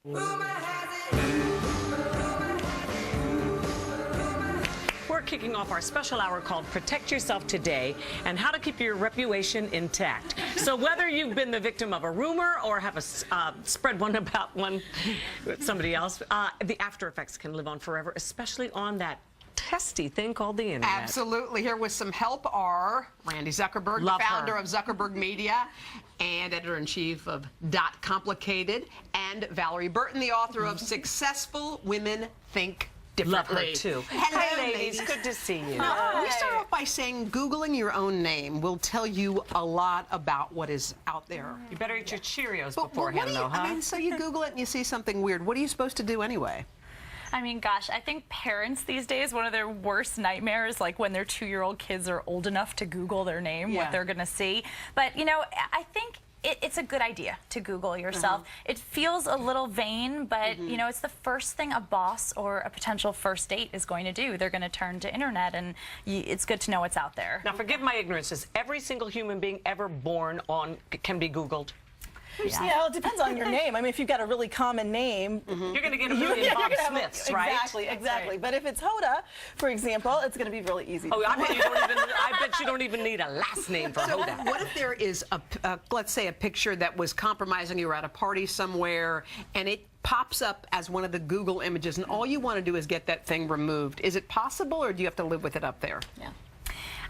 We're kicking off our special hour called Protect Yourself Today and how to keep your reputation intact. So whether you've been the victim of a rumor or have spread one about somebody else, the after effects can live on forever, especially on that testy thing called the internet. Absolutely. Here with some help are Randy Zuckerberg, Love the founder her. of Zuckerberg Media and editor-in-chief of Complicated, and Valorie Burton, the author of Successful Women Think Differently. Love her too. Hello, Hey, ladies. Good to see you. We start off by saying Googling your own name will tell you a lot about what is out there. You better eat your Cheerios But beforehand, what do you, though, huh? I mean, so you Google it and you see something weird. What are you supposed to do anyway? I mean, gosh, I think parents these days, one of their worst nightmares, like when their 2-year-old kids are old enough to Google their name, what they're going to see. But, you know, I think it's a good idea to Google yourself. It feels a little vain, but, you know, it's the first thing a boss or a potential first date is going to do. They're going to turn to internet, and it's good to know what's out there. Now, forgive my ignorance. Is every single human being ever born on can be Googled? Yeah, well, it depends on your name. I mean, if you've got a really common name, You're going to get a million Bob Smiths, right? Exactly. Right. But if it's Hoda, for example, it's going to be really easy. Oh, I bet you don't even need a last name for Hoda. What if there is let's say a picture that was compromising, you were at a party somewhere, and it pops up as one of the Google images, and all you want to do is get that thing removed? Is it possible, or do you have to live with it up there? Yeah.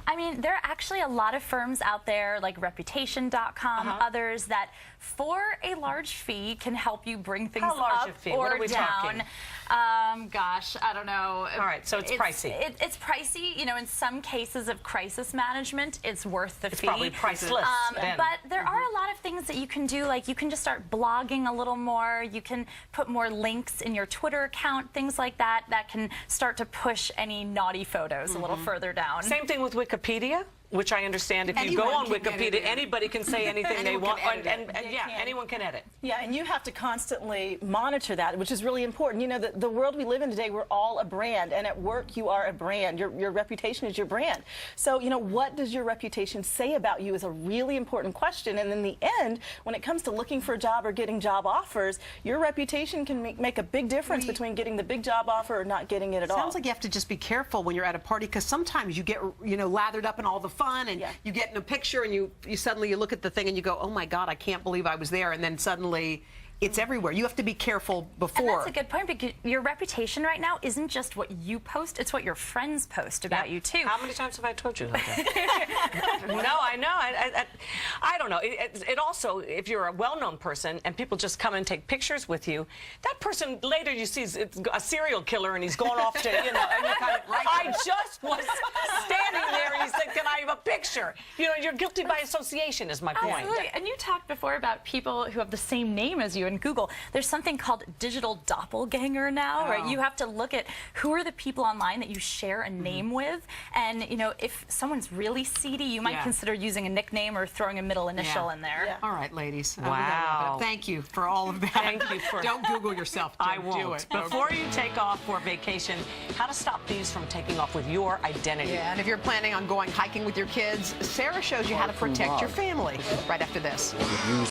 I mean, there are actually a lot of firms out there like Reputation.com, others that for a large fee can help you bring things How large up a fee? or What are we down. talking? Gosh, I don't know. All right, so it's pricey. It's pricey. You know, in some cases of crisis management, it's worth the fee. It's probably priceless. Then. But there are a lot of things that you can do, like you can just start blogging a little more. You can put more links in your Twitter account, things like that, that can start to push any naughty photos a little further down. Same thing with Wikipedia, which I understand if you go on Wikipedia, anybody can say anything they want, and yeah, anyone can edit. Yeah, and you have to constantly monitor that, which is really important. You know, the world we live in today, we're all a brand, and at work you are a brand. Your reputation is your brand. So, you know, what does your reputation say about you is a really important question. And in the end, when it comes to looking for a job or getting job offers, your reputation can make a big difference between getting the big job offer or not getting it at all. Sounds like you have to just be careful when you're at a party, because sometimes you get, you know, lathered up in all the fun, and you get in a picture, and you suddenly look at the thing and you go, oh my God, I can't believe I was there, and then suddenly it's everywhere. You have to be careful before. And that's a good point, because your reputation right now isn't just what you post, it's what your friends post about you too. How many times have I told you that? No, I know. I don't know. It also, if you're a well-known person and people just come and take pictures with you, that person later you see is a serial killer and he's going off to, you know, and you kind of, I just was standing there and he said, can I have a picture? You know, you're guilty by association is my point. Absolutely. And you talked before about people who have the same name as you in Google. There's something called digital doppelganger now, right? You have to look at who are the people online that you share a name with, and you know, if someone's really seedy, you might consider using a nickname or throwing a middle initial in there. All right, ladies. Wow. Thank you for all of that. Thank you for... Don't Google yourself. I won't. Do it. Before you take off for vacation, how to stop thieves from taking off with your identity. Yeah, and if you're planning on going hiking with your kids, Sarah shows you how to protect your family right after this.